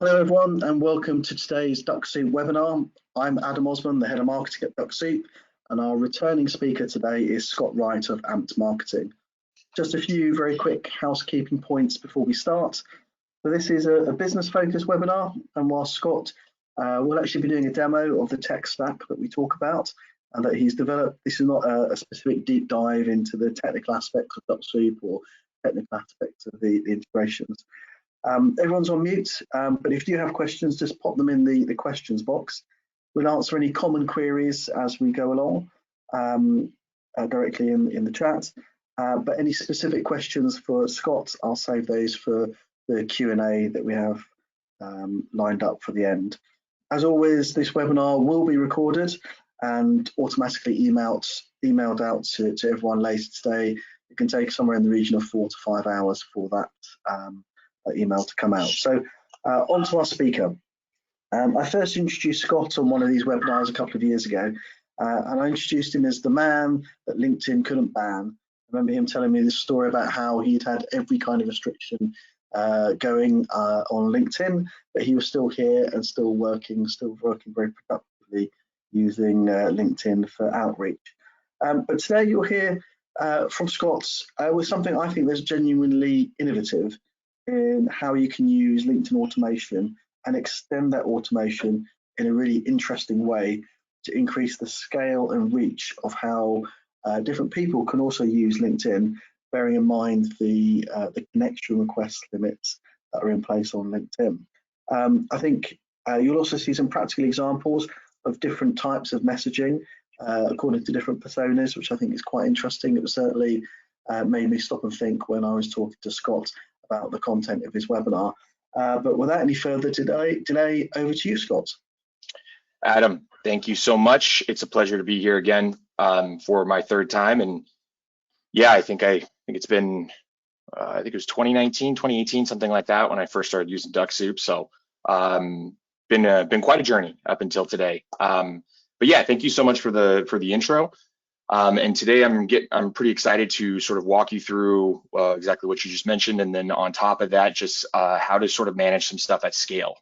Hello everyone and welcome to today's Dux-Soup webinar. I'm Adam Osman, the Head of Marketing at Dux-Soup, and our returning speaker today is Scott Wright of Amped Marketing. Just a few very quick housekeeping points before we start. So this is a business-focused webinar, and while Scott will actually be doing a demo of the tech stack that we talk about and that he's developed, this is not a specific deep dive into the technical aspects of Dux-Soup or technical aspects of the integrations. Everyone's on mute, but if you have questions, just pop them in the questions box. We'll answer any common queries as we go along directly in the chat. But any specific questions for Scott, I'll save those for the Q&A that we have lined up for the end. As always, this webinar will be recorded and automatically emailed out to everyone later today. It can take somewhere in the region of 4 to 5 hours for that email to come out. So on to our speaker. I first introduced Scott on one of these webinars a couple of years ago, and I introduced him as the man that LinkedIn couldn't ban. I remember him telling me this story about how he'd had every kind of restriction going on LinkedIn, but he was still here and still working very productively using LinkedIn for outreach. But today you'll hear from Scott with something I think that's genuinely innovative in how you can use LinkedIn automation and extend that automation in a really interesting way to increase the scale and reach of how different people can also use LinkedIn, bearing in mind the connection request limits that are in place on LinkedIn. I think you'll also see some practical examples of different types of messaging according to different personas, which I think is quite interesting. It was certainly made me stop and think when I was talking to Scott about the content of his webinar. But without any further delay, over to you, Scott. Adam, thank you so much. It's a pleasure to be here again for my third time. And yeah, I think it's been, I think it was 2018, something like that, when I first started using Dux-Soup. So been quite a journey up until today. But yeah, thank you so much for the intro. And today I'm pretty excited to sort of walk you through exactly what you just mentioned, and then on top of that, just how to sort of manage some stuff at scale.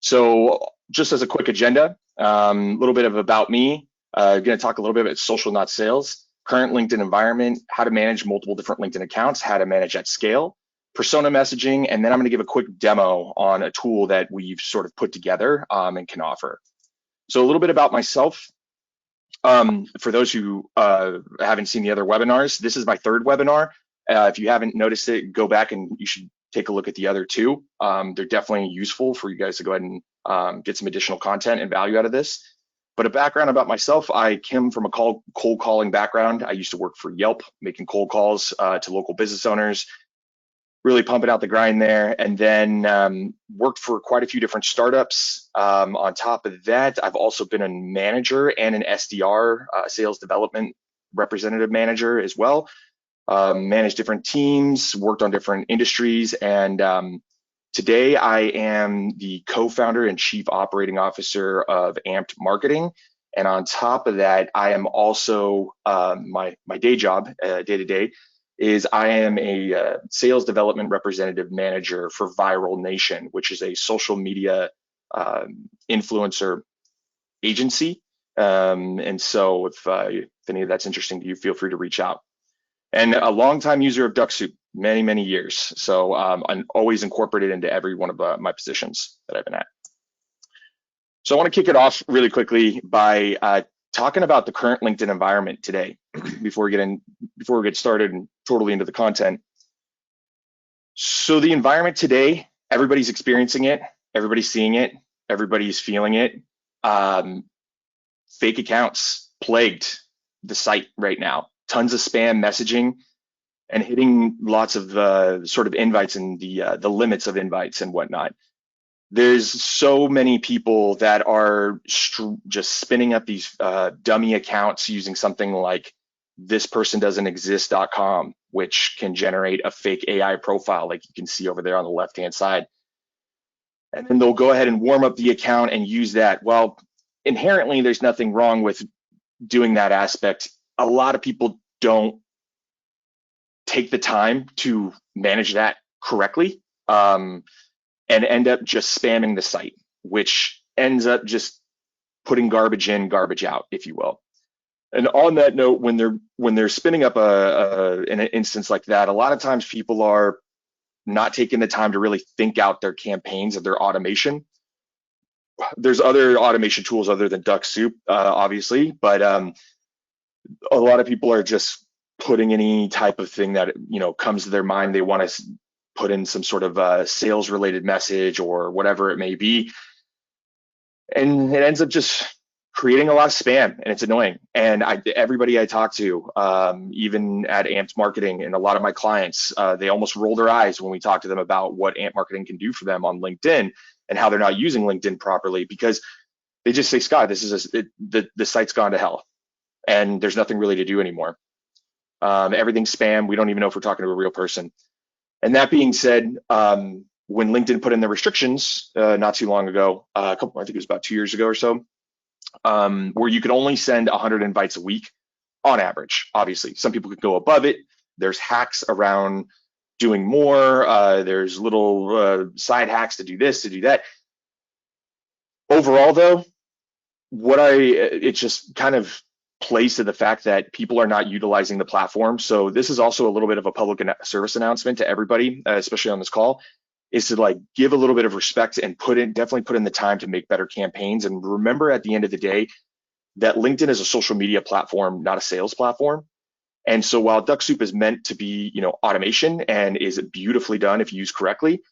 So just as a quick agenda, a little bit of about me. Going to talk a little bit about social, not sales, current LinkedIn environment, how to manage multiple different LinkedIn accounts, how to manage at scale, persona messaging, and then I'm going to give a quick demo on a tool that we've sort of put together and can offer. So a little bit about myself. For those who haven't seen the other webinars, this is my third webinar. If you haven't noticed it, go back and you should take a look at the other two. They're definitely useful for you guys to go ahead and get some additional content and value out of this. But a background about myself, I came from a cold calling background. I used to work for Yelp, making cold calls to local business owners, really pumping out the grind there, and then worked for quite a few different startups. On top of that, I've also been a manager and an SDR, sales development representative manager as well. Managed different teams, worked on different industries, and today I am the co-founder and chief operating officer of Amped Marketing. And on top of that, I am also my day job, day-to-day, is I am a sales development representative manager for Viral Nation, which is a social media influencer agency. And so if any of that's interesting to you, feel free to reach out. And a longtime user of Dux-Soup, many years. So I'm always incorporated into every one of my positions that I've been at. So I want to kick it off really quickly by talking about the current LinkedIn environment today before we get started and totally into the content. So the environment today, everybody's experiencing it, everybody's seeing it, everybody's feeling it. Fake accounts plagued the site right now. Tons of spam messaging and hitting lots of sort of invites and the limits of invites and whatnot. There's so many people that are just spinning up these dummy accounts using something like thispersondoesn'texist.com, which can generate a fake AI profile like you can see over there on the left-hand side. And then they'll go ahead and warm up the account and use that. Well, inherently, there's nothing wrong with doing that aspect. A lot of people don't take the time to manage that correctly. and end up just spamming the site, which ends up just putting garbage in, garbage out, if you will. And on that note, when they're spinning up an instance like that, a lot of times people are not taking the time to really think out their campaigns and their automation. There's other automation tools other than Dux-Soup, obviously, but a lot of people are just putting any type of thing that comes to their mind. They want to put in some sort of sales related message or whatever it may be, and it ends up just creating a lot of spam, and it's annoying. And everybody I talk to, even at Amped Marketing, and a lot of my clients, they almost roll their eyes when we talk to them about what Amped Marketing can do for them on LinkedIn and how they're not using LinkedIn properly, because they just say, Scott, this is the site's gone to hell and there's nothing really to do anymore. Everything's spam. We don't even know if we're talking to a real person. And that being said, when LinkedIn put in the restrictions not too long ago, I think it was about 2 years ago or so, where you could only send 100 invites a week on average. Obviously, some people could go above it. There's hacks around doing more. There's little side hacks to do this, to do that. Overall, though, it just kind of plays to the fact that people are not utilizing the platform. So this is also a little bit of a public service announcement to everybody, especially on this call, is to give a little bit of respect and definitely put in the time to make better campaigns. And remember, at the end of the day, that LinkedIn is a social media platform, not a sales platform. And so while Dux-Soup is meant to be, automation and is beautifully done if used correctly,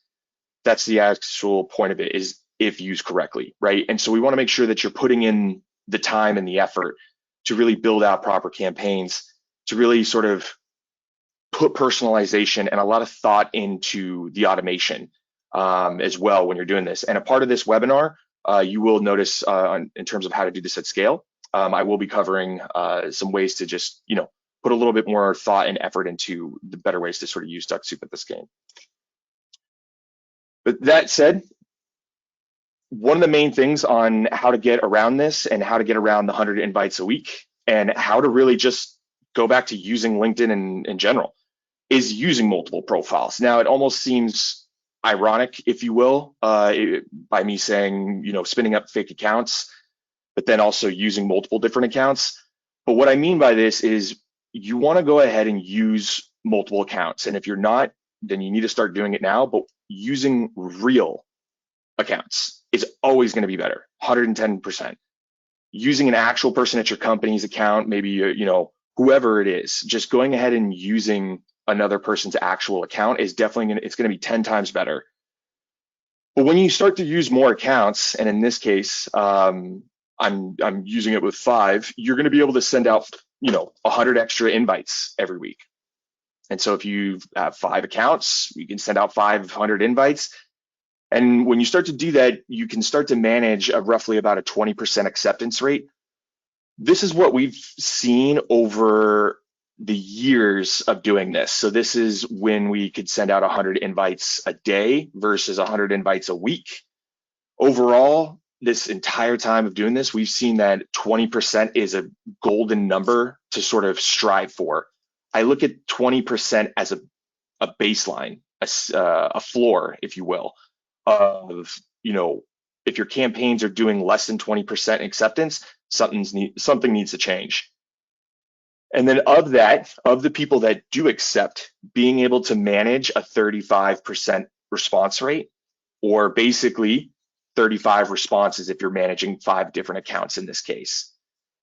that's the actual point of it, is if used correctly, right? And so we want to make sure that you're putting in the time and the effort to really build out proper campaigns, to really sort of put personalization and a lot of thought into the automation as well when you're doing this. And a part of this webinar, you will notice in terms of how to do this at scale, I will be covering some ways to just, put a little bit more thought and effort into the better ways to sort of use Dux-Soup at this game. But that said, one of the main things on how to get around this and how to get around the 100 invites a week and how to really just go back to using LinkedIn in general is using multiple profiles. Now, it almost seems ironic, if you will, by me saying, spinning up fake accounts, but then also using multiple different accounts. But what I mean by this is you want to go ahead and use multiple accounts. And if you're not, then you need to start doing it now. But using real accounts is always going to be better, 110%. Using an actual person at your company's account, maybe, whoever it is, just going ahead and using another person's actual account is definitely it's going to be 10 times better. But when you start to use more accounts, and in this case, I'm using it with 5, you're going to be able to send out, 100 extra invites every week. And so if you have 5 accounts, you can send out 500 invites. And when you start to do that, you can start to manage roughly about a 20% acceptance rate. This is what we've seen over the years of doing this. So this is when we could send out 100 invites a day versus 100 invites a week. Overall, this entire time of doing this, we've seen that 20% is a golden number to sort of strive for. I look at 20% as a baseline, a floor, if you will, of, if your campaigns are doing less than 20% acceptance, something needs to change. And then of the people that do accept, being able to manage a 35% response rate, or basically 35 responses if you're managing 5 different accounts in this case.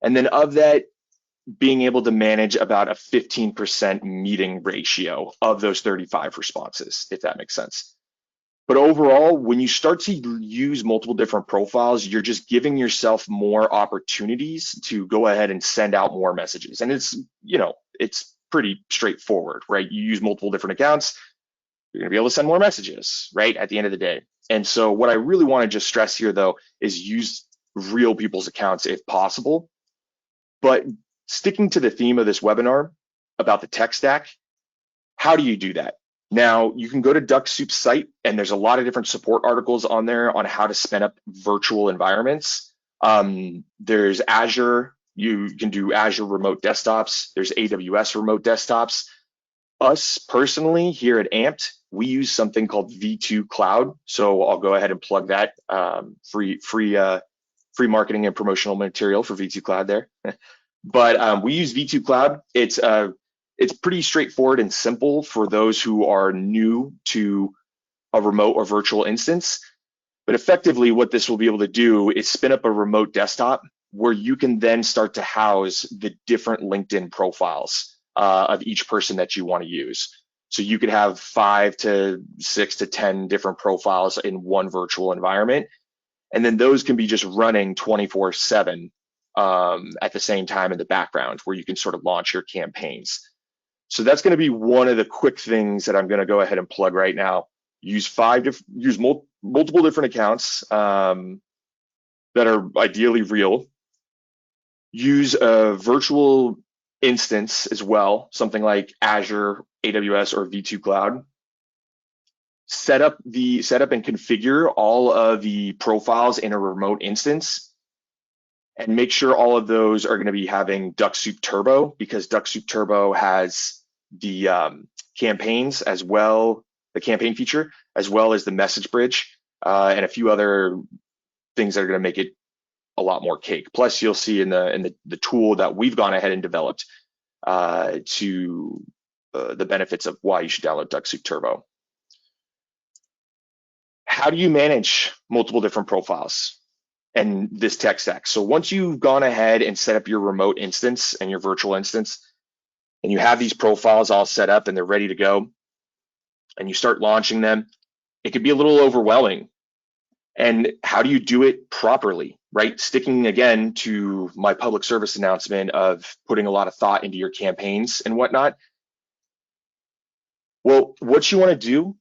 And then of that, being able to manage about a 15% meeting ratio of those 35 responses, if that makes sense. But overall, when you start to use multiple different profiles, you're just giving yourself more opportunities to go ahead and send out more messages. And it's pretty straightforward, right? You use multiple different accounts, you're going to be able to send more messages, right? At the end of the day. And so what I really want to just stress here, though, is use real people's accounts if possible. But sticking to the theme of this webinar about the tech stack, how do you do that? Now, you can go to Dux-Soup's site, and there's a lot of different support articles on there on how to spin up virtual environments. There's Azure. You can do Azure remote desktops. There's AWS remote desktops. Us personally here at Amped, we use something called V2 Cloud. So I'll go ahead and plug that free marketing and promotional material for V2 Cloud there. But we use V2 Cloud. It's pretty straightforward and simple for those who are new to a remote or virtual instance. But effectively, what this will be able to do is spin up a remote desktop where you can then start to house the different LinkedIn profiles of each person that you want to use. So you could have 5 to 6 to 10 different profiles in one virtual environment. And then those can be just running 24/7 at the same time in the background, where you can sort of launch your campaigns. So that's going to be one of the quick things that I'm going to go ahead and plug right now. Use multiple different accounts that are ideally real. Use a virtual instance as well, something like Azure, AWS, or V2 Cloud. Set up and configure all of the profiles in a remote instance, and make sure all of those are going to be having Dux-Soup Turbo, because Dux-Soup Turbo has the campaigns as well, the campaign feature, as well as the message bridge, and a few other things that are going to make it a lot more cake. Plus, you'll see in the tool that we've gone ahead and developed to the benefits of why you should download Dux-Soup Turbo. How do you manage multiple different profiles and this tech stack? So once you've gone ahead and set up your remote instance and your virtual instance, and you have these profiles all set up and they're ready to go, and you start launching them, it can be a little overwhelming. And how do you do it properly, right? Sticking again to my public service announcement of putting a lot of thought into your campaigns and whatnot. Well, what you want to do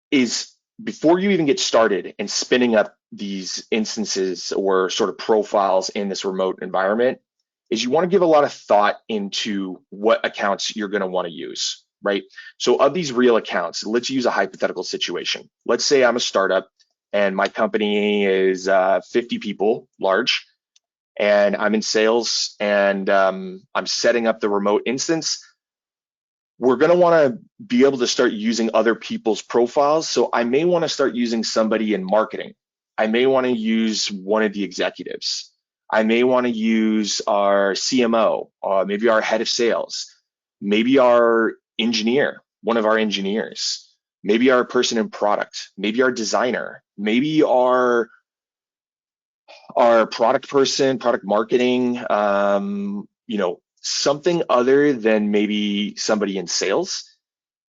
is, before you even get started and spinning up these instances or sort of profiles in this remote environment, is you want to give a lot of thought into what accounts you're going to want to use, right? So of these real accounts, let's use a hypothetical situation. Let's say I'm a startup and my company is 50 people large, and I'm in sales, and I'm setting up the remote instance. We're going to want to be able to start using other people's profiles. So I may want to start using somebody in marketing. I may want to use one of the executives. I may want to use our CMO, maybe our head of sales, maybe our engineer, one of our engineers, maybe our person in product, maybe our designer, maybe our product person, product marketing, something other than maybe somebody in sales.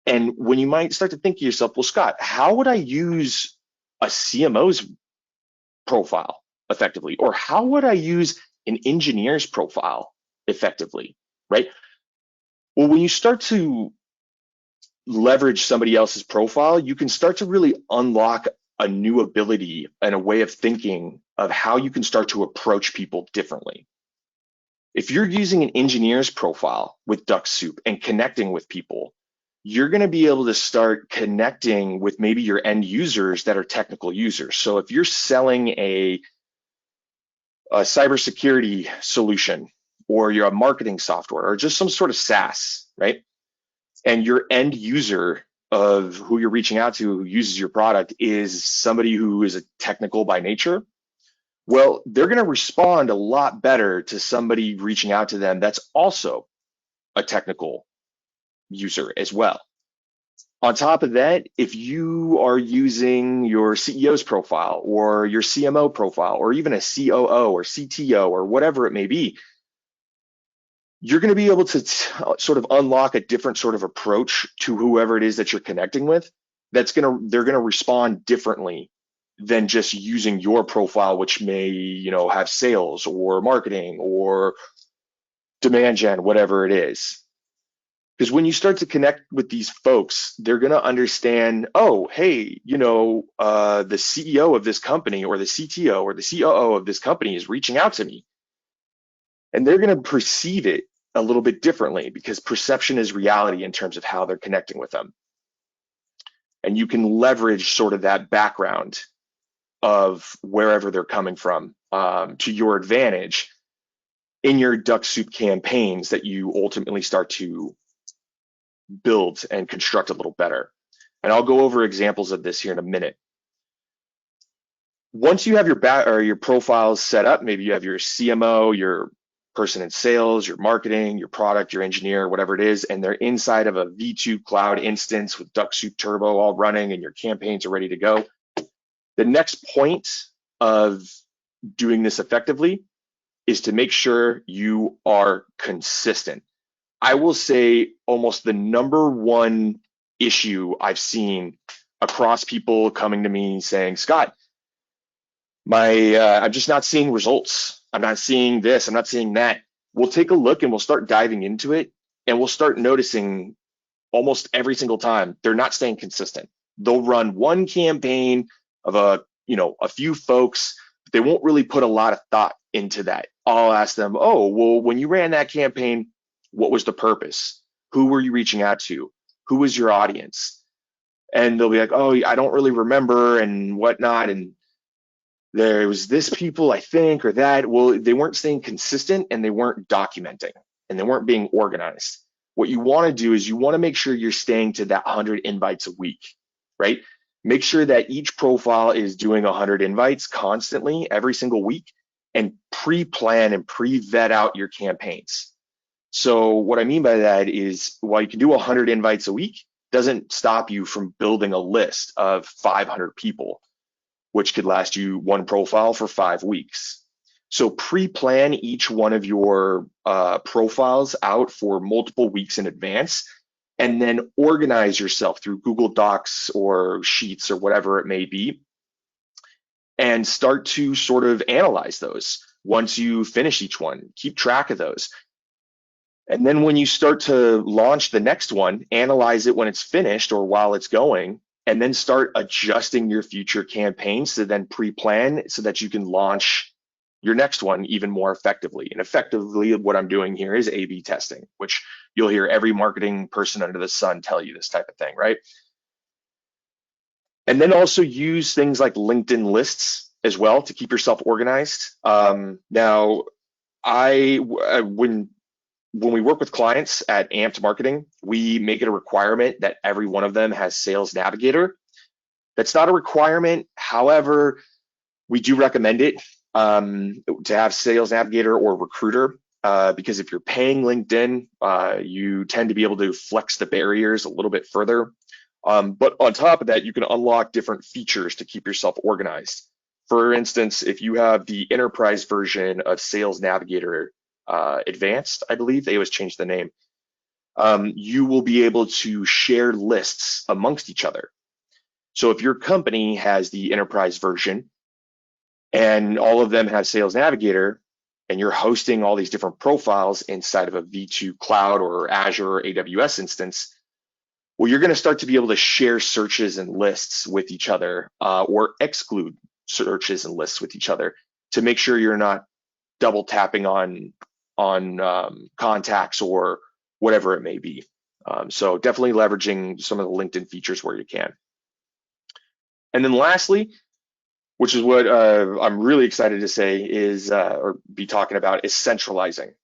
And when you might start to think to yourself, well, Scott, how would I use a CMO's profile effectively? Or how would I use an engineer's profile effectively, right? Well, when you start to leverage somebody else's profile, you can start to really unlock a new ability and a way of thinking of how you can start to approach people differently. If you're using an engineer's profile with Dux-Soup and connecting with people, you're going to be able to start connecting with maybe your end users that are technical users. So if you're selling a cybersecurity solution, or you're a marketing software, or just some sort of SaaS, right? And your end user of who you're reaching out to, who uses your product, is somebody who is a technical by nature, well, they're going to respond a lot better to somebody reaching out to them that's also a technical user as well. On top of that, if you are using your CEO's profile or your CMO profile, or even a COO or CTO or whatever it may be, you're going to be able to sort of unlock a different sort of approach to whoever it is that you're connecting with. They're going to respond differently than just using your profile, which may, have sales or marketing or demand gen, whatever it is. Because when you start to connect with these folks, they're going to understand, oh, hey, the CEO of this company, or the CTO or the COO of this company is reaching out to me. And they're going to perceive it a little bit differently, because perception is reality in terms of how they're connecting with them. And you can leverage sort of that background of wherever they're coming from to your advantage in your Dux-Soup campaigns that you ultimately start to build and construct a little better. And I'll go over examples of this here in a minute. Once you have your profiles set up, maybe you have your CMO, your person in sales, your marketing, your product, your engineer, whatever it is, and they're inside of a V2 cloud instance with Dux-Soup Turbo all running and your campaigns are ready to go. The next point of doing this effectively is to make sure you are consistent. I will say almost the number one issue I've seen across people coming to me saying, Scott, I'm just not seeing results. I'm not seeing this. I'm not seeing that. We'll take a look and we'll start diving into it, and we'll start noticing almost every single time they're not staying consistent. They'll run one campaign of a few folks, but they won't really put a lot of thought into that. I'll ask them, oh, well, when you ran that campaign, what was the purpose? Who were you reaching out to? Who was your audience? And they'll be like, oh, I don't really remember and whatnot. And there was this people, I think, or that. Well, they weren't staying consistent and they weren't documenting and they weren't being organized. What you want to do is you want to make sure you're staying to that 100 invites a week, right? Make sure that each profile is doing 100 invites constantly every single week, and pre-plan and pre-vet out your campaigns. So what I mean by that is, while you can do 100 invites a week, doesn't stop you from building a list of 500 people, which could last you one profile for 5 weeks. So pre-plan each one of your profiles out for multiple weeks in advance, and then organize yourself through Google Docs or Sheets or whatever it may be, and start to sort of analyze those. Once you finish each one, keep track of those. And then when you start to launch the next one, analyze it when it's finished or while it's going, and then start adjusting your future campaigns to then pre-plan so that you can launch your next one even more effectively. And effectively, what I'm doing here is A/B testing, which you'll hear every marketing person under the sun tell you this type of thing, right? And then also use things like LinkedIn lists as well to keep yourself organized. Now, when we work with clients at Amped Marketing, we make it a requirement that every one of them has Sales Navigator. That's not a requirement. However, we do recommend it to have Sales Navigator or Recruiter, because if you're paying LinkedIn, you tend to be able to flex the barriers a little bit further. But on top of that, you can unlock different features to keep yourself organized. For instance, if you have the enterprise version of Sales Navigator Advanced, I believe they always change the name, you will be able to share lists amongst each other. So if your company has the enterprise version and all of them have Sales Navigator, and you're hosting all these different profiles inside of a V2 cloud or Azure or AWS instance, well, you're going to start to be able to share searches and lists with each other, or exclude searches and lists with each other, to make sure you're not double tapping on contacts or whatever it may be. So definitely leveraging some of the LinkedIn features where you can. And then lastly, which is what I'm really excited to say is, or be talking about, is centralizing.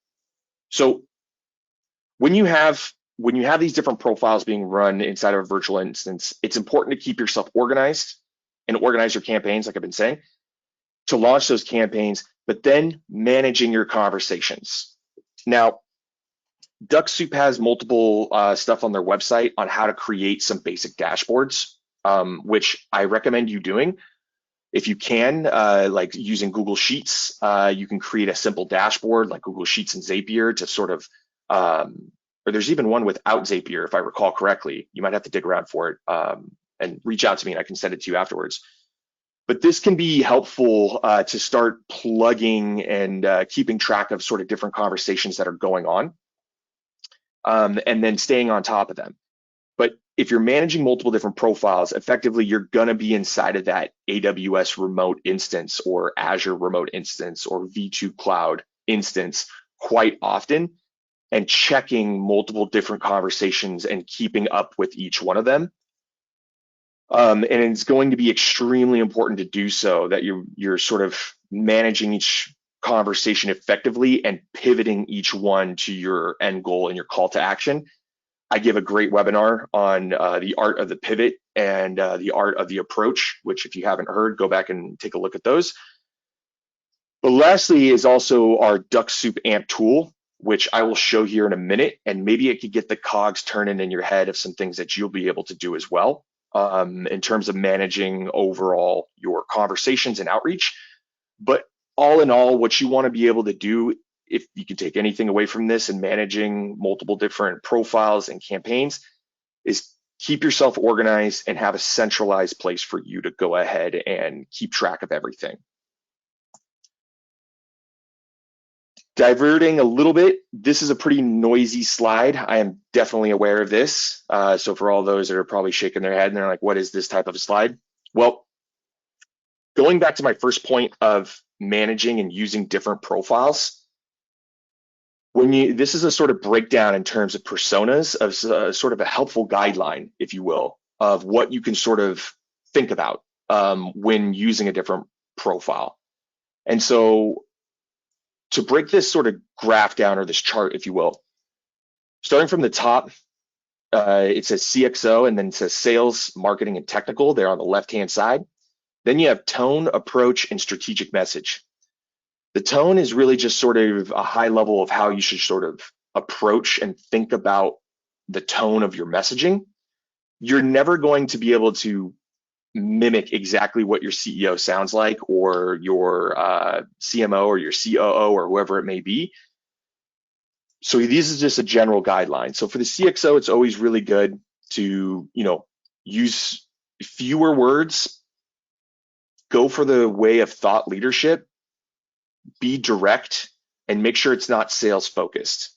So when you have these different profiles being run inside of a virtual instance, it's important to keep yourself organized and organize your campaigns, like I've been saying, to launch those campaigns, but then managing your conversations. Now, Dux-Soup has multiple stuff on their website on how to create some basic dashboards, which I recommend you doing. If you can, like using Google Sheets, you can create a simple dashboard like Google Sheets and Zapier to sort of, or there's even one without Zapier, if I recall correctly. You might have to dig around for it, and reach out to me and I can send it to you afterwards. But this can be helpful to start plugging and keeping track of sort of different conversations that are going on, and then staying on top of them. But if you're managing multiple different profiles, effectively, you're going to be inside of that AWS remote instance or Azure remote instance or V2 cloud instance quite often, and checking multiple different conversations and keeping up with each one of them. And it's going to be extremely important to do so, that you're sort of managing each conversation effectively and pivoting each one to your end goal and your call to action. I give a great webinar on the art of the pivot and the art of the approach, which if you haven't heard, go back and take a look at those. But lastly is also our Dux-Soup AMP tool, which I will show here in a minute, and maybe it could get the cogs turning in your head of some things that you'll be able to do as well in terms of managing overall your conversations and outreach. But all in all, what you want to be able to do, if you can take anything away from this in managing multiple different profiles and campaigns, is keep yourself organized and have a centralized place for you to go ahead and keep track of everything. Diverting a little bit, this is a pretty noisy slide. I am definitely aware of this. So for all those that are probably shaking their head and they're like, what is this type of a slide? Well, going back to my first point of managing and using different profiles, this is a sort of breakdown in terms of personas, of sort of a helpful guideline, if you will, of what you can sort of think about when using a different profile. And so to break this sort of graph down, or this chart, if you will, starting from the top, it says CXO, and then it says sales, marketing, and technical. They're on the left-hand side. Then you have tone, approach, and strategic message. The tone is really just sort of a high level of how you should sort of approach and think about the tone of your messaging. You're never going to be able to mimic exactly what your CEO sounds like, or your CMO, or your COO, or whoever it may be. So this is just a general guideline. So for the CXO, it's always really good to, use fewer words, go for the way of thought leadership, be direct, and make sure it's not sales focused.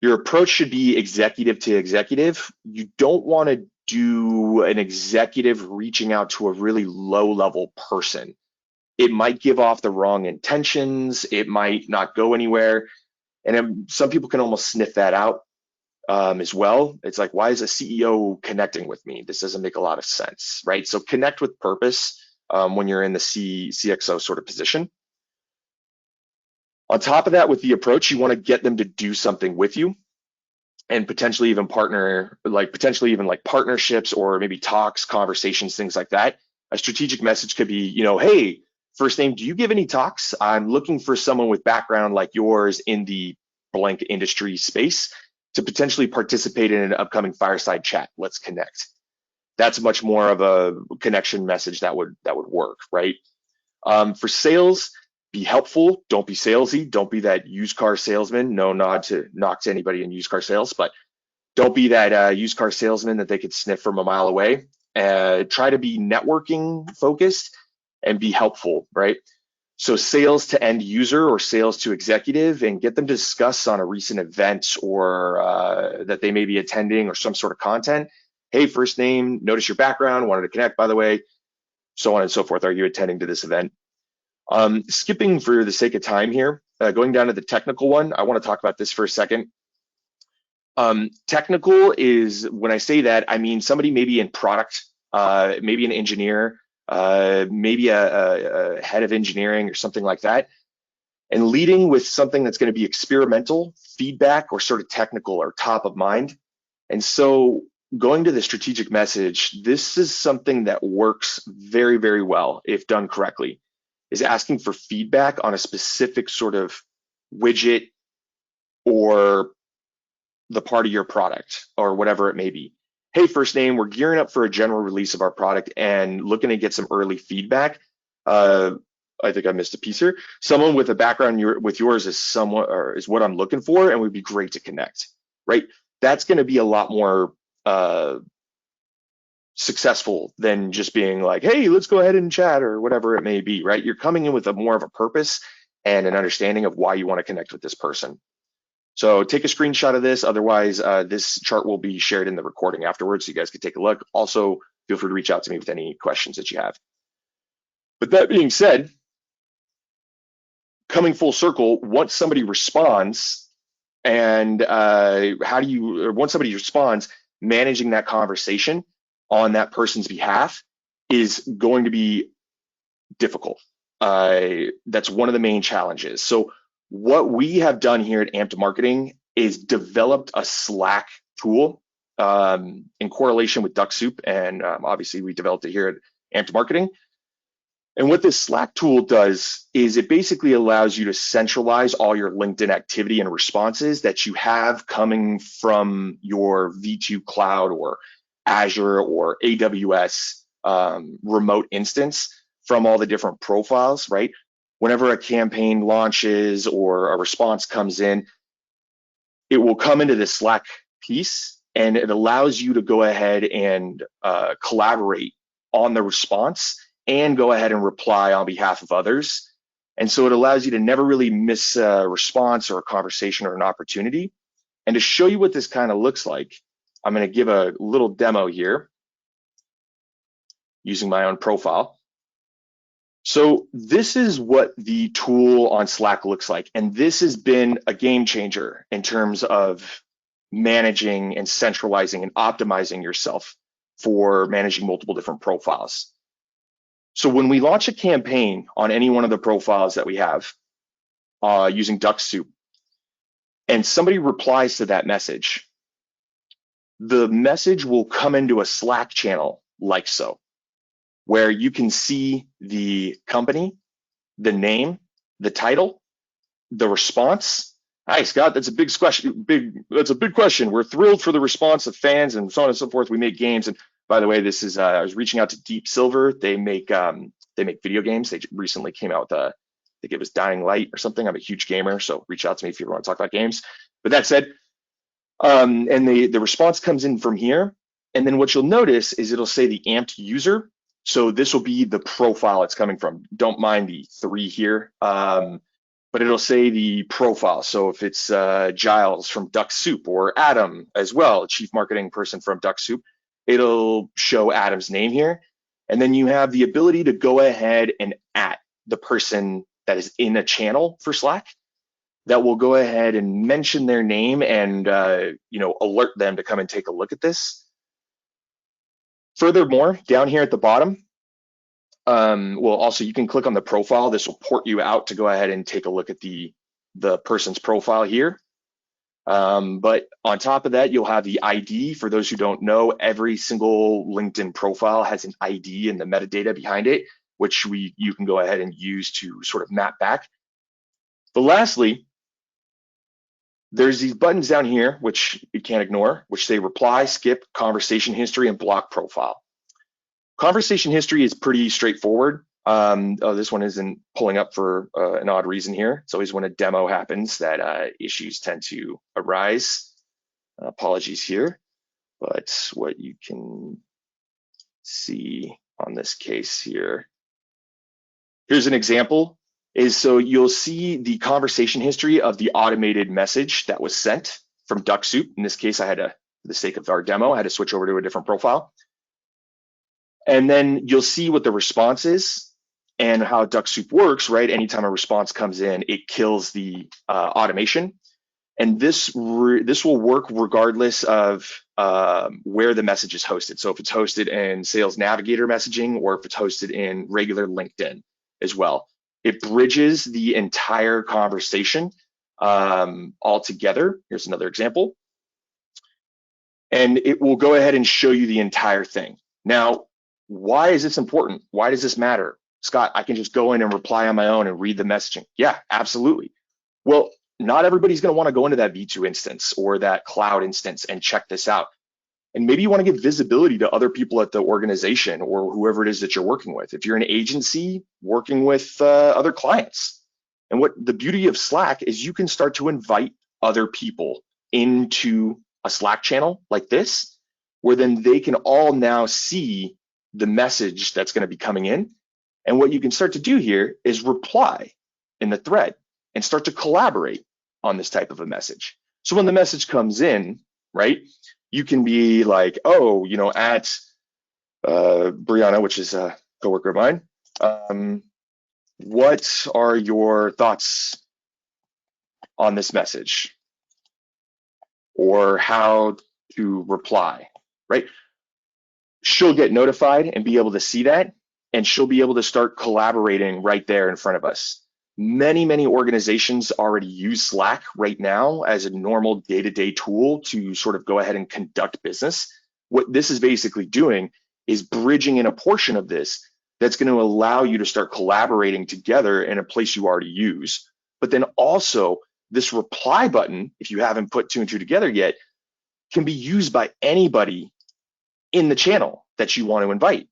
Your approach should be executive to executive. You don't want to do an executive reaching out to a really low level person. It might give off the wrong intentions. It might not go anywhere. And some people can almost sniff that out as well. It's like, why is a CEO connecting with me? This doesn't make a lot of sense, right? So connect with purpose when you're in the CXO sort of position. On top of that, with the approach, you want to get them to do something with you, and potentially even like partnerships, or maybe talks, conversations, things like that. A strategic message could be, hey, first name, do you give any talks? I'm looking for someone with background like yours in the blank industry space to potentially participate in an upcoming fireside chat. Let's connect. That's much more of a connection message that would work, right? For sales, be helpful. Don't be salesy. Don't be that used car salesman. No knock to anybody in used car sales, but don't be that used car salesman that they could sniff from a mile away. Try to be networking focused and be helpful, right? So sales to end user or sales to executive, and get them to discuss on a recent event or that they may be attending, or some sort of content. Hey, first name, notice your background, wanted to connect, by the way, so on and so forth. Are you attending to this event? Skipping for the sake of time here, going down to the technical one, I want to talk about this for a second. Technical is, when I say that, I mean somebody maybe in product, maybe an engineer, maybe a head of engineering or something like that, and leading with something that's going to be experimental, feedback, or sort of technical, or top of mind. And so going to the strategic message, this is something that works very, very well if done correctly, is asking for feedback on a specific sort of widget or the part of your product or whatever it may be. Hey, first name, we're gearing up for a general release of our product and looking to get some early feedback. I think I missed a piece here. Someone with a background with yours is what I'm looking for, and would be great to connect, right? That's going to be a lot more successful than just being like, hey, let's go ahead and chat, or whatever it may be, right? You're coming in with more of a purpose and an understanding of why you want to connect with this person. So take a screenshot of this. Otherwise, this chart will be shared in the recording afterwards, so you guys can take a look. Also, feel free to reach out to me with any questions that you have. But that being said, coming full circle, once somebody responds, and once somebody responds, managing that conversation on that person's behalf is going to be difficult. That's one of the main challenges. So what we have done here at Amped Marketing is developed a Slack tool in correlation with Dux-Soup, and obviously we developed it here at Amped Marketing. And what this Slack tool does is it basically allows you to centralize all your LinkedIn activity and responses that you have coming from your V2 Cloud or Azure or AWS remote instance from all the different profiles, right? Whenever a campaign launches or a response comes in, it will come into this Slack piece, and it allows you to go ahead and collaborate on the response and go ahead and reply on behalf of others. And so it allows you to never really miss a response or a conversation or an opportunity. And to show you what this kind of looks like, I'm going to give a little demo here using my own profile. So this is what the tool on Slack looks like. And this has been a game changer in terms of managing and centralizing and optimizing yourself for managing multiple different profiles. So when we launch a campaign on any one of the profiles that we have using Dux-Soup, and somebody replies to that message, the message will come into a Slack channel like so, where you can see the company, the name, the title, the response. Hi, Scott, that's a big question. That's a big question. We're thrilled for the response of fans and so on and so forth. We make games. And by the way, this is I was reaching out to Deep Silver. They make video games. They recently came out with I think it was Dying Light or something. I'm a huge gamer, so reach out to me if you ever want to talk about games. But that said, and the response comes in from here. And then what you'll notice is it'll say the amped user. So this will be the profile it's coming from. Don't mind the 3 here, but it'll say the profile. So if it's Giles from Dux-Soup or Adam as well, chief marketing person from Dux-Soup, it'll show Adam's name here. And then you have the ability to go ahead and @ the person that is in a channel for Slack that will go ahead and mention their name and alert them to come and take a look at this. Furthermore, down here at the bottom, also you can click on the profile. This will port you out to go ahead and take a look at the person's profile here. But on top of that, you'll have the ID. For those who don't know, every single LinkedIn profile has an ID and the metadata behind it, which you can go ahead and use to sort of map back. But lastly, there's these buttons down here, which you can't ignore, which say reply, skip, conversation history, and block profile. Conversation history is pretty straightforward. This one isn't pulling up for an odd reason here. It's always when a demo happens that issues tend to arise. Apologies here, but what you can see on this case here, here's an example. So you'll see the conversation history of the automated message that was sent from Dux-Soup. In this case, for the sake of our demo, I had to switch over to a different profile. And then you'll see what the response is and how Dux-Soup works, right? Anytime a response comes in, it kills the automation. And this will work regardless of where the message is hosted. So if it's hosted in Sales Navigator messaging or if it's hosted in regular LinkedIn as well. It bridges the entire conversation all together. Here's another example. And it will go ahead and show you the entire thing. Now, why is this important? Why does this matter? Scott, I can just go in and reply on my own and read the messaging. Yeah, absolutely. Well, not everybody's going to want to go into that V2 instance or that cloud instance and check this out. And maybe you want to give visibility to other people at the organization or whoever it is that you're working with. If you're an agency working with other clients. And what the beauty of Slack is you can start to invite other people into a Slack channel like this, where then they can all now see the message that's going to be coming in. And what you can start to do here is reply in the thread and start to collaborate on this type of a message. So when the message comes in, right, you can be like, oh, at Brianna, which is a coworker of mine, what are your thoughts on this message? Or how to reply, right? She'll get notified and be able to see that, and she'll be able to start collaborating right there in front of us. Many organizations already use Slack right now as a normal day-to-day tool to sort of go ahead and conduct business. What this is basically doing is bridging in a portion of this that's going to allow you to start collaborating together in a place you already use. But then also this reply button, if you haven't put two and two together yet, can be used by anybody in the channel that you want to invite.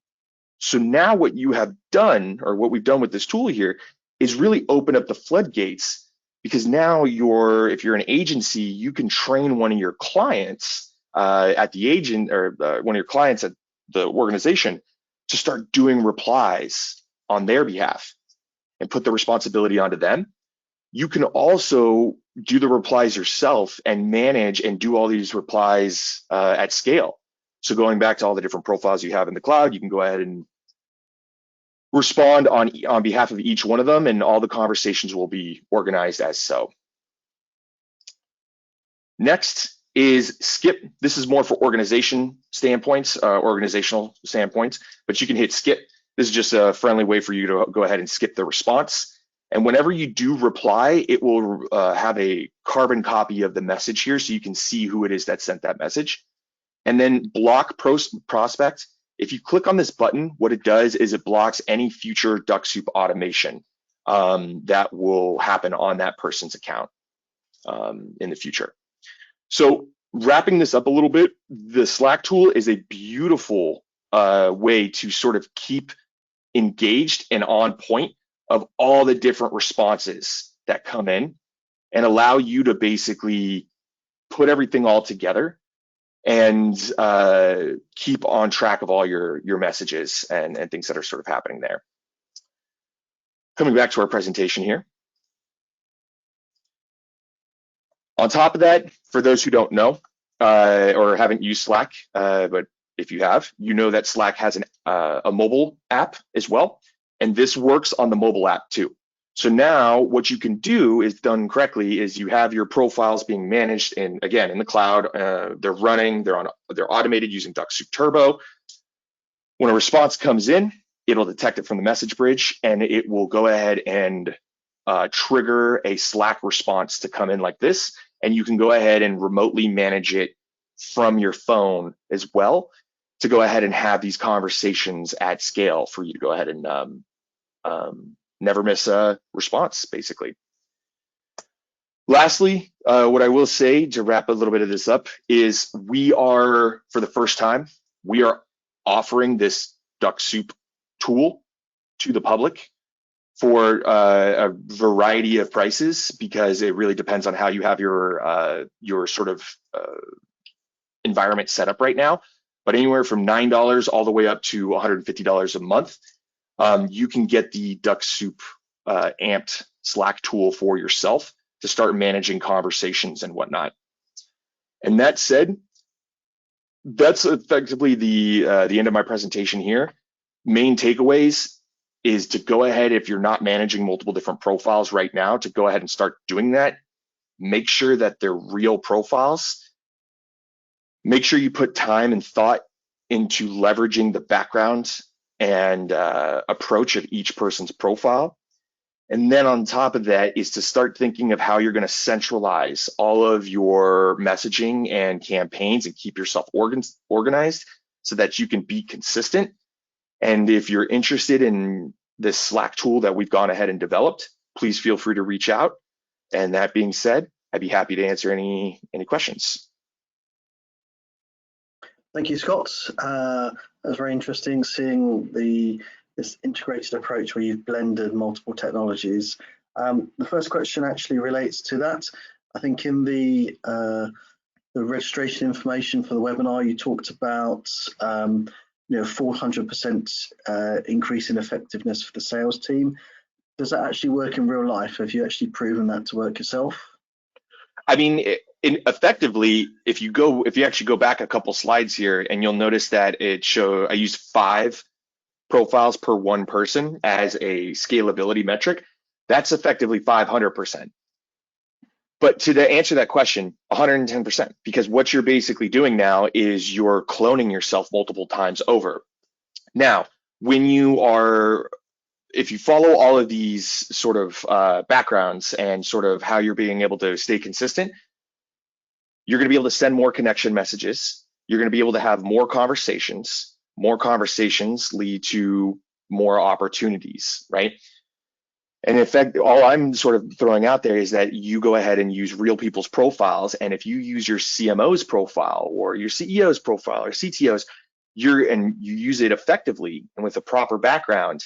So now what you have done, or what we've done with this tool here, is really open up the floodgates, because now if you're an agency, you can train one of your clients at the agent, or one of your clients at the organization, to start doing replies on their behalf and put the responsibility onto them. You can also do the replies yourself and manage and do all these replies at scale. So going back to all the different profiles you have in the cloud, you can go ahead and respond on behalf of each one of them, and all the conversations will be organized as so. Next is skip. This is more for organizational standpoints, but you can hit skip. This is just a friendly way for you to go ahead and skip the response. And whenever you do reply, it will have a carbon copy of the message here, so you can see who it is that sent that message. And then block prospect. If you click on this button, what it does is it blocks any future Dux-Soup automation that will happen on that person's account in the future. So wrapping this up a little bit, the Slack tool is a beautiful way to sort of keep engaged and on point of all the different responses that come in, and allow you to basically put everything all together and keep on track of all your messages and things that are sort of happening there. Coming back to our presentation here. On top of that, for those who don't know or haven't used Slack, but if you have, you know that Slack has a mobile app as well, and this works on the mobile app too. So now what you can do, is done correctly, is you have your profiles being managed in the cloud. They're running, they're automated using Dux-Soup Turbo. When a response comes in, it'll detect it from the message bridge, and it will go ahead and trigger a Slack response to come in like this. And you can go ahead and remotely manage it from your phone as well, to go ahead and have these conversations at scale for you to go ahead and never miss a response, basically. Lastly, what I will say to wrap a little bit of this up is we are, for the first time, we are offering this Dux-Soup tool to the public for a variety of prices, because it really depends on how you have your sort of environment set up right now. But anywhere from $9 all the way up to $150 a month, you can get the Dux-Soup amped Slack tool for yourself to start managing conversations and whatnot. And that said, that's effectively the end of my presentation here. Main takeaways is to go ahead, if you're not managing multiple different profiles right now, to go ahead and start doing that. Make sure that they're real profiles. Make sure you put time and thought into leveraging the background and approach of each person's profile. And then on top of that is to start thinking of how you're going to centralize all of your messaging and campaigns and keep yourself organized so that you can be consistent. And if you're interested in this Slack tool that we've gone ahead and developed, please feel free to reach out. And that being said, I'd be happy to answer any questions. Thank you, Scott. That was very interesting, seeing this integrated approach where you've blended multiple technologies. The first question actually relates to that. I think in the registration information for the webinar, you talked about 400% increase in effectiveness for the sales team. Does that actually work in real life? Have you actually proven that to work yourself? I mean, effectively, if you actually go back a couple slides here, and you'll notice that I used 5 profiles per one person as a scalability metric. That's effectively 500%. But to answer that question, 110%, because what you're basically doing now is you're cloning yourself multiple times over. Now, when you are if you follow all of these sort of backgrounds and sort of how you're being able to stay consistent, you're going to be able to send more connection messages. You're going to be able to have more conversations. More conversations lead to more opportunities, right? And in fact, all I'm sort of throwing out there is that you go ahead and use real people's profiles. And if you use your CMO's profile or your CEO's profile or CTO's, you use it effectively and with a proper background,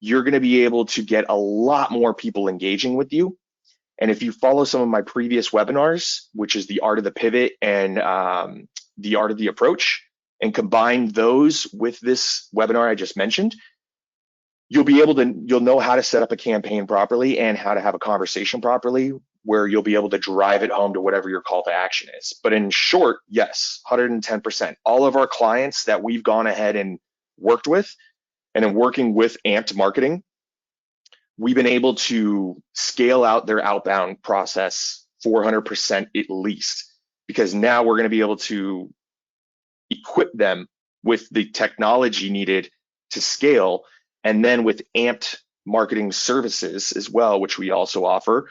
you're going to be able to get a lot more people engaging with you. And if you follow some of my previous webinars, which is the art of the pivot and the art of the approach, and combine those with this webinar I just mentioned, you'll know how to set up a campaign properly and how to have a conversation properly, where you'll be able to drive it home to whatever your call to action is. But in short, yes, 110%. All of our clients that we've gone ahead and worked with, and in working with Amped Marketing, we've been able to scale out their outbound process 400% at least, because now we're going to be able to equip them with the technology needed to scale. And then with Amped Marketing Services as well, which we also offer,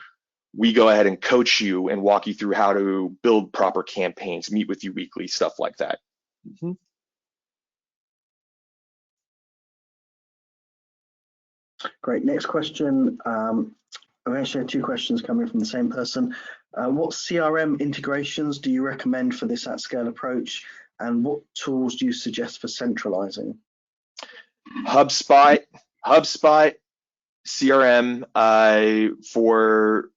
we go ahead and coach you and walk you through how to build proper campaigns, meet with you weekly, stuff like that. Great. Next question. I've actually had two questions coming from the same person. What CRM integrations do you recommend for this at scale approach? And what tools do you suggest for centralizing? HubSpot CRM. For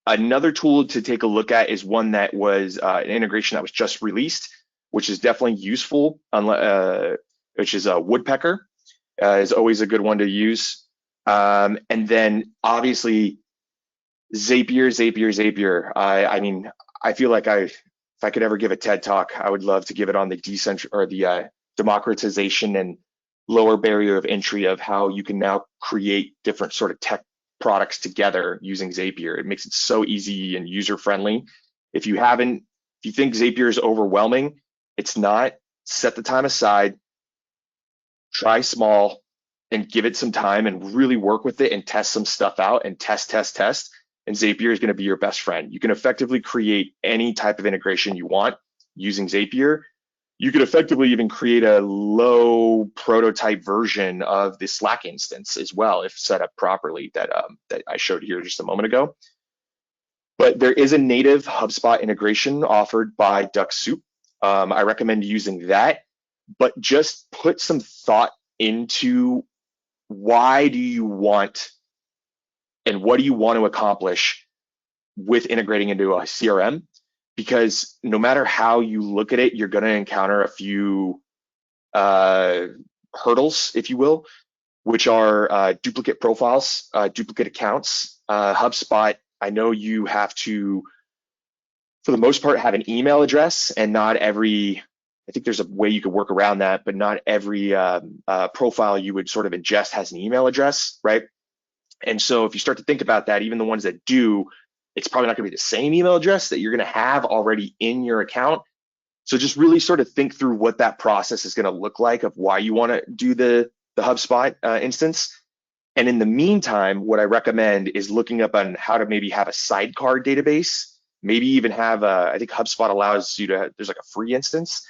another tool to take a look at is one that was an integration that was just released, which is definitely useful, which is Woodpecker. Is always a good one to use. And then obviously Zapier. I mean, I feel like if I could ever give a TED talk, I would love to give it on the democratization and lower barrier of entry of how you can now create different sort of tech products together using Zapier. It makes it so easy and user friendly. If you think Zapier is overwhelming, it's not. Set the time aside, try small, and give it some time and really work with it and test some stuff out and test. And Zapier is going to be your best friend. You can effectively create any type of integration you want using Zapier. You could effectively even create a low prototype version of the Slack instance as well, if set up properly, that I showed here just a moment ago. But there is a native HubSpot integration offered by Dux-Soup. I recommend using that, but just put some thought into why do you want and what do you want to accomplish with integrating into a CRM? Because no matter how you look at it, you're going to encounter a few hurdles, if you will, which are duplicate profiles, duplicate accounts. HubSpot, I know you have to, for the most part, have an email address, and not every, I think there's a way you could work around that, but not every profile you would sort of ingest has an email address, right? And so if you start to think about that, even the ones that do, it's probably not going to be the same email address that you're going to have already in your account. So just really sort of think through what that process is going to look like of why you want to do the HubSpot instance. And in the meantime, what I recommend is looking up on how to maybe have a sidecar database, maybe even have I think HubSpot allows you to, there's like a free instance.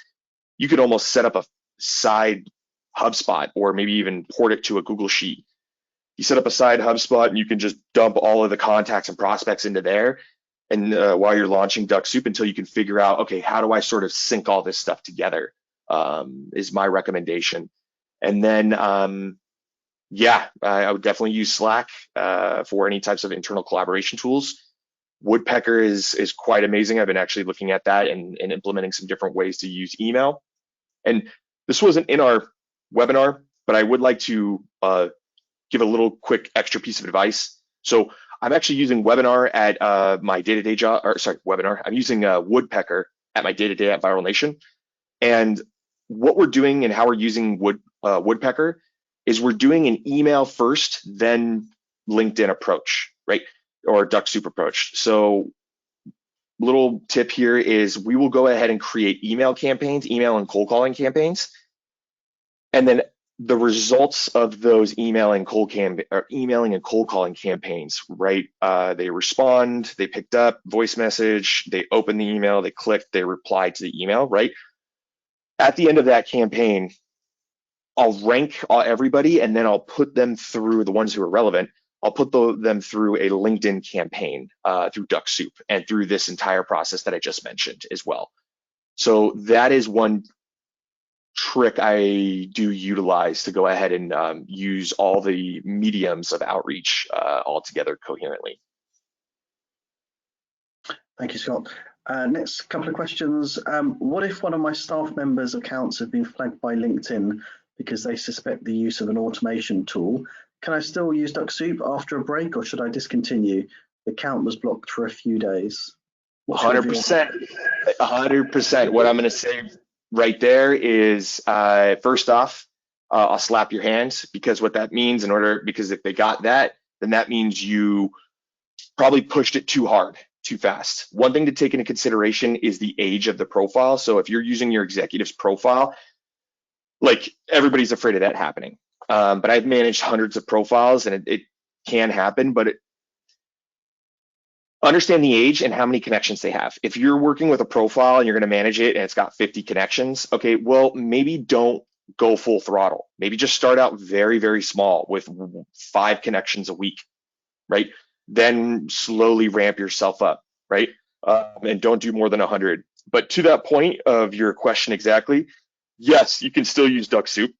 You could almost set up a side HubSpot or maybe even port it to a Google Sheet. You set up a side HubSpot and you can just dump all of the contacts and prospects into there. And while you're launching Dux-Soup, until you can figure out, okay, how do I sort of sync all this stuff together, is my recommendation. And then, yeah, I would definitely use Slack for any types of internal collaboration tools. Woodpecker is quite amazing. I've been actually looking at that and implementing some different ways to use email. And this wasn't in our webinar, but I would like to give a little quick extra piece of advice. So I'm actually using Webinar at my day-to-day job, or sorry, Webinar. I'm using Woodpecker at my day-to-day at Viral Nation. And what we're doing and how we're using Woodpecker is we're doing an email first, then LinkedIn approach, right? Or Dux-Soup approach. So little tip here is we will go ahead and create email campaigns, email and cold calling campaigns. And then the results of those emailing and cold calling campaigns, right? They respond, they picked up voice message, they opened the email, they clicked, they replied to the email, right? At the end of that campaign, I'll rank everybody, and then I'll put them through the ones who are relevant. I'll put them through a LinkedIn campaign through Dux-Soup and through this entire process that I just mentioned as well. So that is one trick I do utilize to go ahead and use all the mediums of outreach all together coherently. Thank you, Scott. Next couple of questions. What if one of my staff members' accounts have been flagged by LinkedIn because they suspect the use of an automation tool? Can I still use Dux-Soup after a break, or should I discontinue? The account was blocked for a few days. 100%. 100%. What I'm going to say right there is, first off, I'll slap your hands, because what that means, because if they got that, then that means you probably pushed it too hard, too fast. One thing to take into consideration is the age of the profile. So if you're using your executive's profile, like, everybody's afraid of that happening. But I've managed hundreds of profiles, and it can happen, but understand the age and how many connections they have. If you're working with a profile and you're going to manage it and it's got 50 connections, okay, well, maybe don't go full throttle. Maybe just start out very, very small with 5 connections a week, right? Then slowly ramp yourself up, right? And don't do more than 100. But to that point of your question exactly, yes, you can still use Dux-Soup.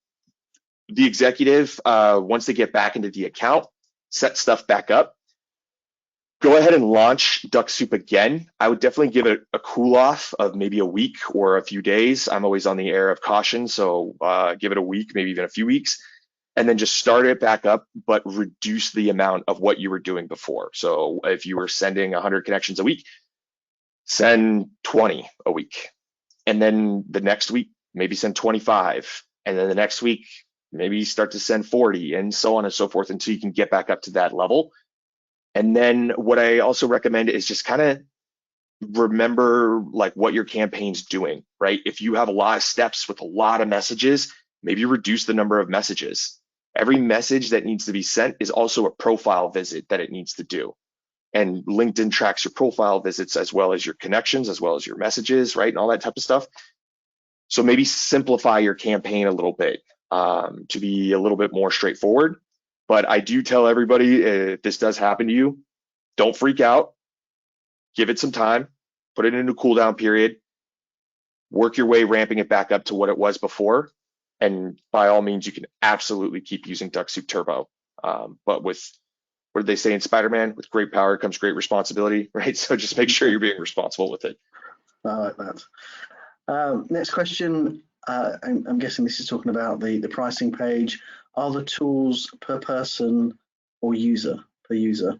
The executive, once they get back into the account, set stuff back up, go ahead and launch Dux-Soup again. I would definitely give it a cool off of maybe a week or a few days. I'm always on the air of caution, so give it a week, maybe even a few weeks, and then just start it back up, but reduce the amount of what you were doing before. So if you were sending 100 connections a week, send 20 a week. And then the next week, maybe send 25. And then the next week, maybe start to send 40, and so on and so forth, until you can get back up to that level. And then what I also recommend is just kind of remember, like, what your campaign's doing, right? If you have a lot of steps with a lot of messages, maybe reduce the number of messages. Every message that needs to be sent is also a profile visit that it needs to do. And LinkedIn tracks your profile visits as well as your connections, as well as your messages, right? And all that type of stuff. So maybe simplify your campaign a little bit to be a little bit more straightforward. But I do tell everybody, if this does happen to you, don't freak out. Give it some time. Put it into a cool down period. Work your way, ramping it back up to what it was before. And by all means, you can absolutely keep using Dux-Soup Turbo. But with, what did they say in Spider-Man? With great power comes great responsibility, right? So just make sure you're being responsible with it. I like that. Next question. I'm guessing this is talking about the pricing page. Are the tools per person or per user?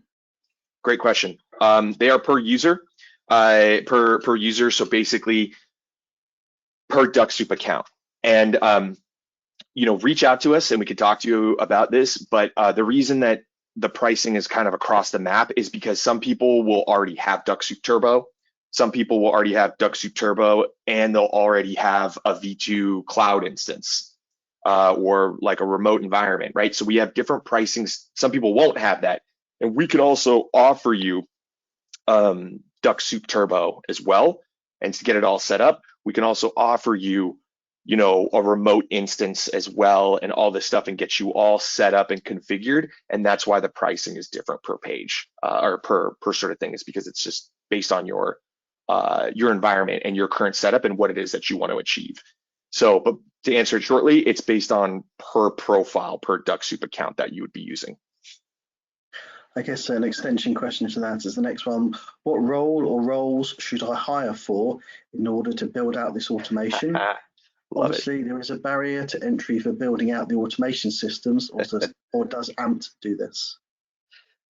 Great question. They are per user, per user. So basically per Dux-Soup account. And reach out to us and we can talk to you about this. But the reason that the pricing is kind of across the map is because some people will already have Dux-Soup Turbo. Some people will already have Dux-Soup Turbo, and they'll already have a V2 cloud instance. Or like a remote environment, right? So we have different pricings. Some people won't have that. And we can also offer you Dux-Soup Turbo as well. And to get it all set up, we can also offer you, a remote instance as well, and all this stuff, and get you all set up and configured. And that's why the pricing is different per page or per sort of thing, is because it's just based on your environment and your current setup and what it is that you want to achieve. So, but to answer it shortly, it's based on per profile, per Dux-Soup account that you would be using. I guess an extension question to that is the next one. What role or roles should I hire for in order to build out this automation? Obviously, there is a barrier to entry for building out the automation systems, or does AMPT do this?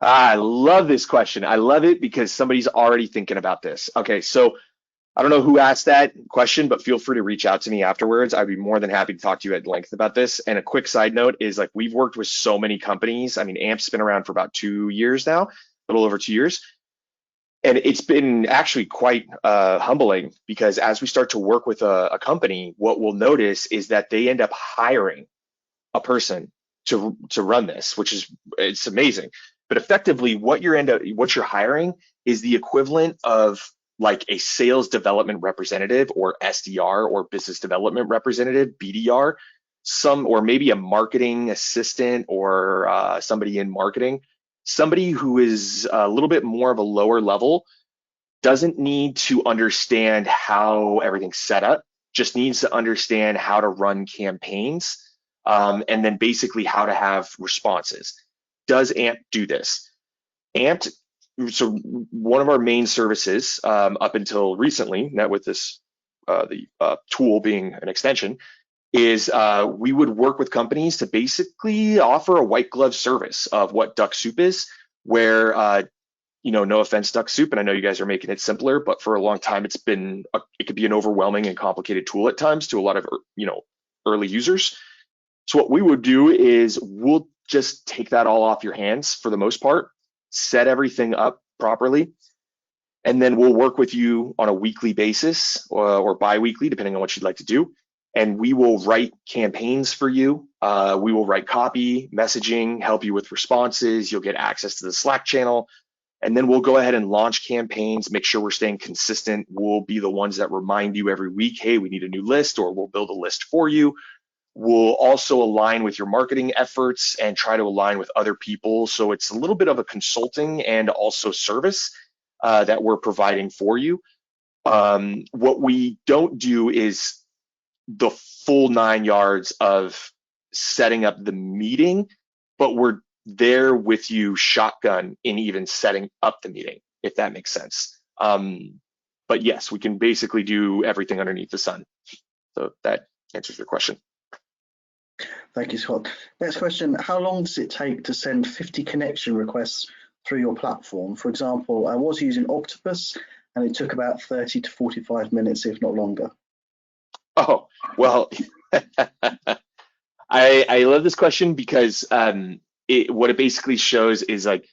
I love this question. I love it because somebody's already thinking about this. Okay, so I don't know who asked that question, but feel free to reach out to me afterwards. I'd be more than happy to talk to you at length about this. And a quick side note is, like, we've worked with so many companies. I mean, AMP's been around for about 2 years now, a little over 2 years. And it's been actually quite humbling, because as we start to work with a company, what we'll notice is that they end up hiring a person to run this, which is, it's amazing. But effectively, what you're hiring is the equivalent of like a sales development representative, or SDR, or business development representative, BDR, or maybe a marketing assistant, or somebody in marketing, somebody who is a little bit more of a lower level, doesn't need to understand how everything's set up, just needs to understand how to run campaigns, and then basically how to have responses. Does AMP do this? AMP, so one of our main services, up until recently, not with this, the tool being an extension, is we would work with companies to basically offer a white glove service of what Dux-Soup is, where no offense, Dux-Soup, and I know you guys are making it simpler, but for a long time it could be an overwhelming and complicated tool at times to a lot of early users. So what we would do is we'll just take that all off your hands for the most part, set everything up properly, and then we'll work with you on a weekly basis, or bi-weekly, depending on what you'd like to do. And we will write campaigns for you. We will write copy, messaging, help you with responses. You'll get access to the Slack channel. And then we'll go ahead and launch campaigns, make sure we're staying consistent. We'll be the ones that remind you every week, hey, we need a new list, or we'll build a list for you. We'll also align with your marketing efforts and try to align with other people. So it's a little bit of a consulting and also service that we're providing for you. What we don't do is the full 9 yards of setting up the meeting, but we're there with you shotgun in even setting up the meeting, if that makes sense. But yes, we can basically do everything underneath the sun. So that answers your question. Thank you, Scott. Next question, how long does it take to send 50 connection requests through your platform? For example, I was using Octopus and it took about 30 to 45 minutes, if not longer. Oh, well, I love this question because what it basically shows is like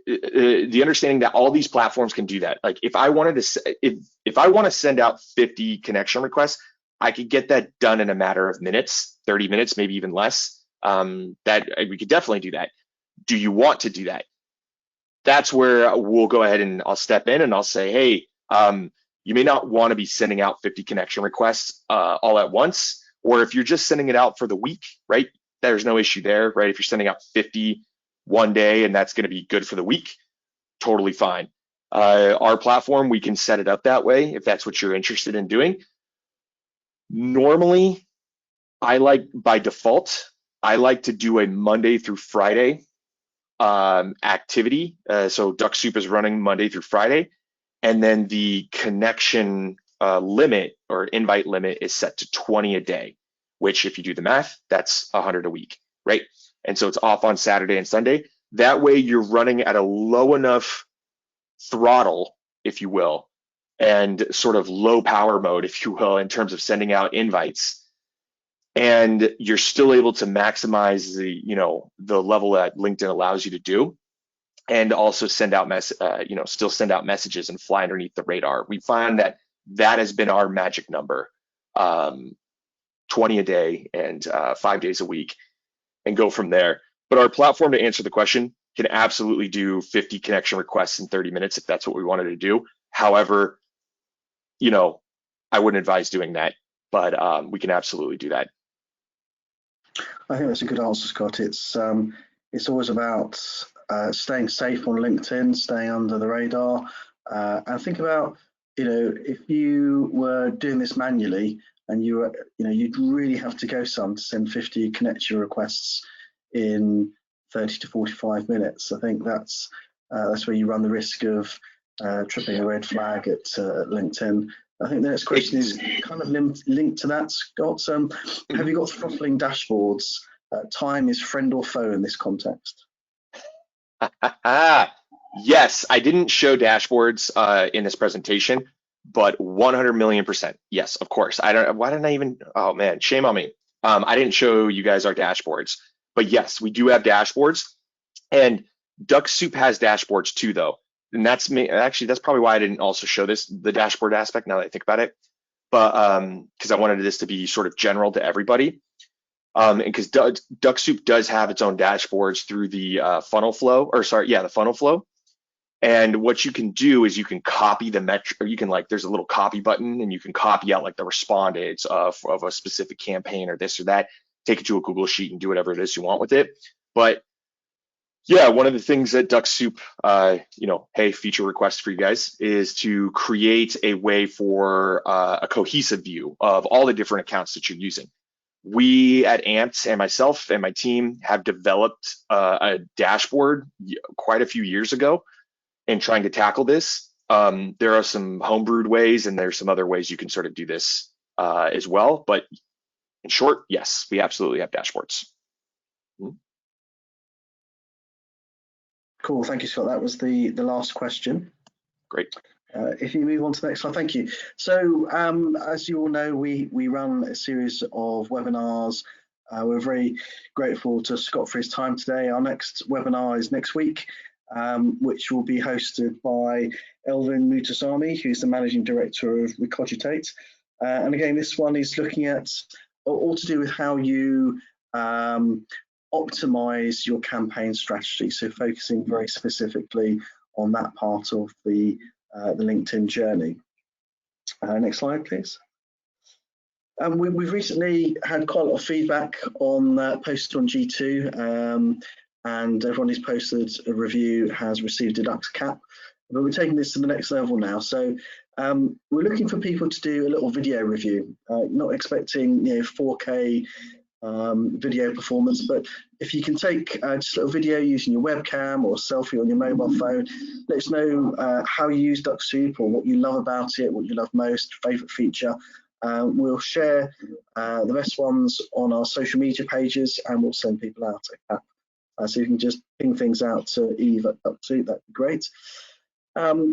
the understanding that all these platforms can do that. Like if I want to send out 50 connection requests, I could get that done in a matter of minutes, 30 minutes, maybe even less. That we could definitely do that. Do you want to do that? That's where we'll go ahead and I'll step in and I'll say, hey, you may not want to be sending out 50 connection requests all at once, or if you're just sending it out for the week, right? There's no issue there, right? If you're sending out 50 one day and that's going to be good for the week, totally fine. Our platform, we can set it up that way if that's what you're interested in doing. Normally, by default, I like to do a Monday through Friday activity. So Dux-Soup is running Monday through Friday, and then the connection limit or invite limit is set to 20 a day, which if you do the math, that's 100 a week, right? And so it's off on Saturday and Sunday. That way you're running at a low enough throttle, if you will, and sort of low power mode, if you will, in terms of sending out invites. And you're still able to maximize the level that LinkedIn allows you to do, and also send out still send out messages and fly underneath the radar. We find that has been our magic number, 20 a day and 5 days a week, and go from there. But our platform, to answer the question, can absolutely do 50 connection requests in 30 minutes if that's what we wanted to do. However, I wouldn't advise doing that, but we can absolutely do that. I think that's a good answer, Scott. It's always about staying safe on LinkedIn, staying under the radar, and think about, if you were doing this manually and you'd really have to go to send 50 connection requests in 30 to 45 minutes. I think that's where you run the risk of tripping a red flag at LinkedIn. I think the next question is kind of linked to that, Scott. Have you got throttling dashboards? Time is friend or foe in this context? Yes, I didn't show dashboards in this presentation, but 100 million%. Yes, of course. Why didn't I even, oh man, shame on me. I didn't show you guys our dashboards, but yes, we do have dashboards, and Dux-Soup has dashboards too, though. And that's probably why I didn't also show the dashboard aspect, now that I think about it. But because I wanted this to be sort of general to everybody. because Dux-Soup does have its own dashboards through the funnel flow, or sorry, yeah, the funnel flow. And what you can do is you can copy the metric, or you can like, there's a little copy button and you can copy out like the respondents of a specific campaign or this or that, take it to a Google Sheet and do whatever it is you want with it. But yeah, one of the things that Dux-Soup, hey, feature request for you guys is to create a way for a cohesive view of all the different accounts that you're using. We at Amped and myself and my team have developed a dashboard quite a few years ago in trying to tackle this. There are some homebrewed ways and there's some other ways you can sort of do this as well. But in short, yes, we absolutely have dashboards. Cool, thank you, Scott. That was the last question. Great. If you move on to the next slide, thank you. So as you all know, we run a series of webinars. We're very grateful to Scott for his time today. Our next webinar is next week, which will be hosted by Elvin Mutasamy, who's the Managing Director of Recogitate. And again, this one is looking at all to do with how you optimize your campaign strategy. So focusing very specifically on that part of the LinkedIn journey. Next slide, please. We've recently had quite a lot of feedback on posts on G2, and everyone who's posted a review has received a Dux cap. But we're taking this to the next level now. So we're looking for people to do a little video review, not expecting 4K video performance, but if you can take just a little video using your webcam or a selfie on your mobile phone, let us know how you use Dux-Soup or what you love about it, what you love most, favorite feature. We'll share the best ones on our social media pages and we'll send people out a cap. So you can just ping things out to Eve at Dux-Soup, that'd be great.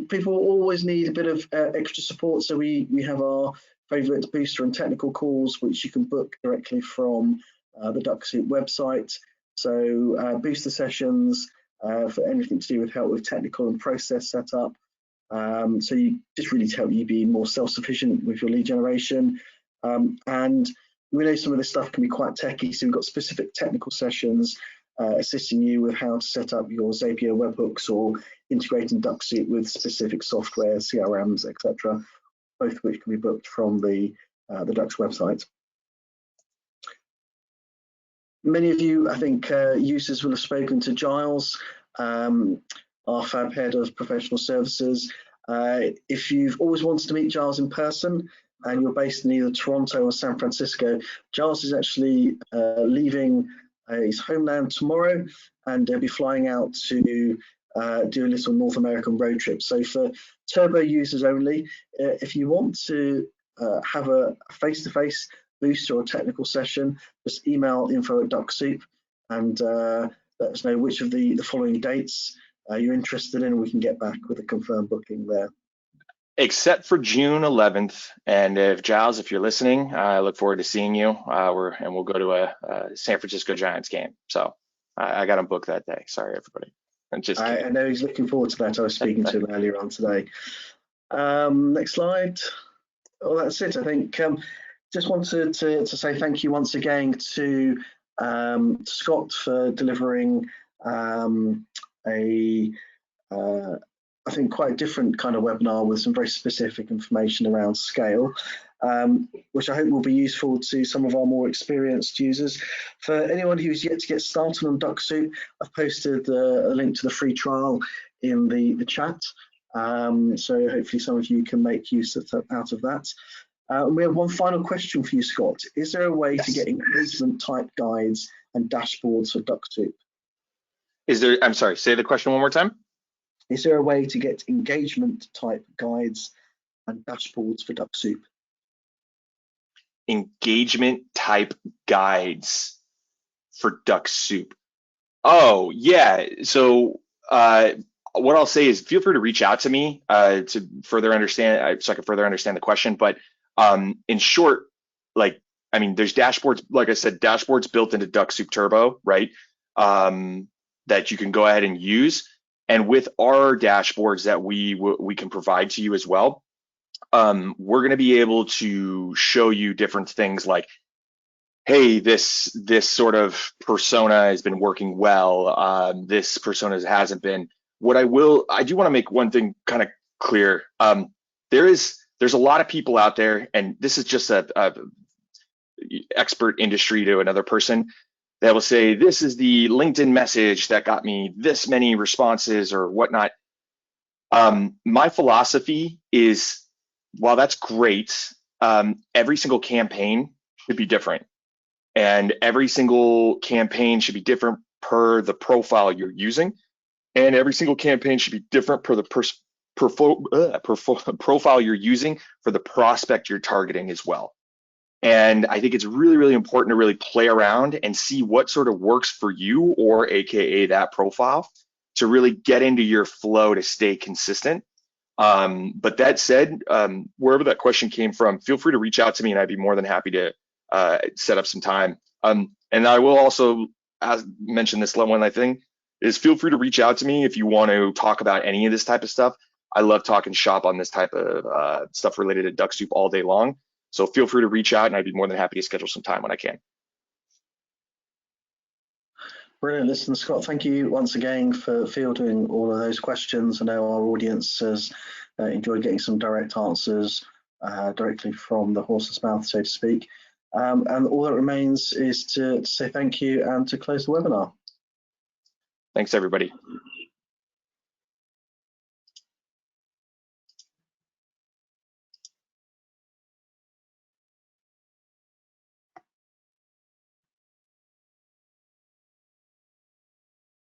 People always need a bit of extra support, so we have our favorite booster and technical calls, which you can book directly from the Dux-Soup website. So booster sessions for anything to do with help with technical and process setup. So you just really help you be more self-sufficient with your lead generation. And we know some of this stuff can be quite techy, so we've got specific technical sessions assisting you with how to set up your Zapier webhooks or integrating Dux-Soup with specific software, CRMs, etc. Both of which can be booked from the Dux website. Many of you, I think, users will have spoken to Giles, our Fab Head of Professional Services. If you've always wanted to meet Giles in person and you're based in either Toronto or San Francisco, Giles is actually leaving his homeland tomorrow, and they'll be flying out to do a little North American road trip. So for Turbo users only, if you want to have a face-to-face booster or technical session, just email info@Dux-Soup and let us know which of the following dates you're interested in, and we can get back with a confirmed booking there. Except for June 11th, and if Giles, if you're listening, I look forward to seeing you. And we'll go to a San Francisco Giants game. So I got him booked that day. Sorry, everybody. I'm just kidding. I know he's looking forward to that. I was speaking to him earlier on today. Next slide. Well, that's it. I think just wanted to say thank you once again to Scott for delivering I think quite a different kind of webinar with some very specific information around scale, which I hope will be useful to some of our more experienced users. For anyone who's yet to get started on Dux-Soup, I've posted a link to the free trial in the chat. So hopefully some of you can make use out of that. And we have one final question for you, Scott. Is there a way to get engagement type guides and dashboards for Dux-Soup? I'm sorry, say the question one more time. Is there a way to get engagement type guides and dashboards for Dux-Soup? Engagement type guides for Dux-Soup. Oh, yeah. So what I'll say is feel free to reach out to me to further understand, so I can further understand the question. But in short, there's dashboards, like I said, dashboards built into Dux-Soup Turbo, right? That you can go ahead and use. And with our dashboards that we can provide to you as well, we're going to be able to show you different things like hey, this sort of persona has been working well. This persona hasn't been. I do want to make one thing kind of clear. There's a lot of people out there, and this is just a expert industry to another person that will say, this is the LinkedIn message that got me this many responses or whatnot. My philosophy is, while that's great, every single campaign should be different. And every single campaign should be different per the profile you're using. And every single campaign should be different per the profile you're using for the prospect you're targeting as well. And I think it's really, really important to really play around and see what sort of works for you, or AKA that profile, to really get into your flow to stay consistent. But that said, wherever that question came from, feel free to reach out to me and I'd be more than happy to set up some time. And I will also mention this one thing is, feel free to reach out to me if you want to talk about any of this type of stuff. I love talking shop on this type of stuff related to Dux-Soup all day long. So feel free to reach out and I'd be more than happy to schedule some time when I can. Brilliant. Listen, Scott, thank you once again for fielding all of those questions. I know our audience has enjoyed getting some direct answers directly from the horse's mouth, so to speak. And all that remains is to say thank you and to close the webinar. Thanks, everybody.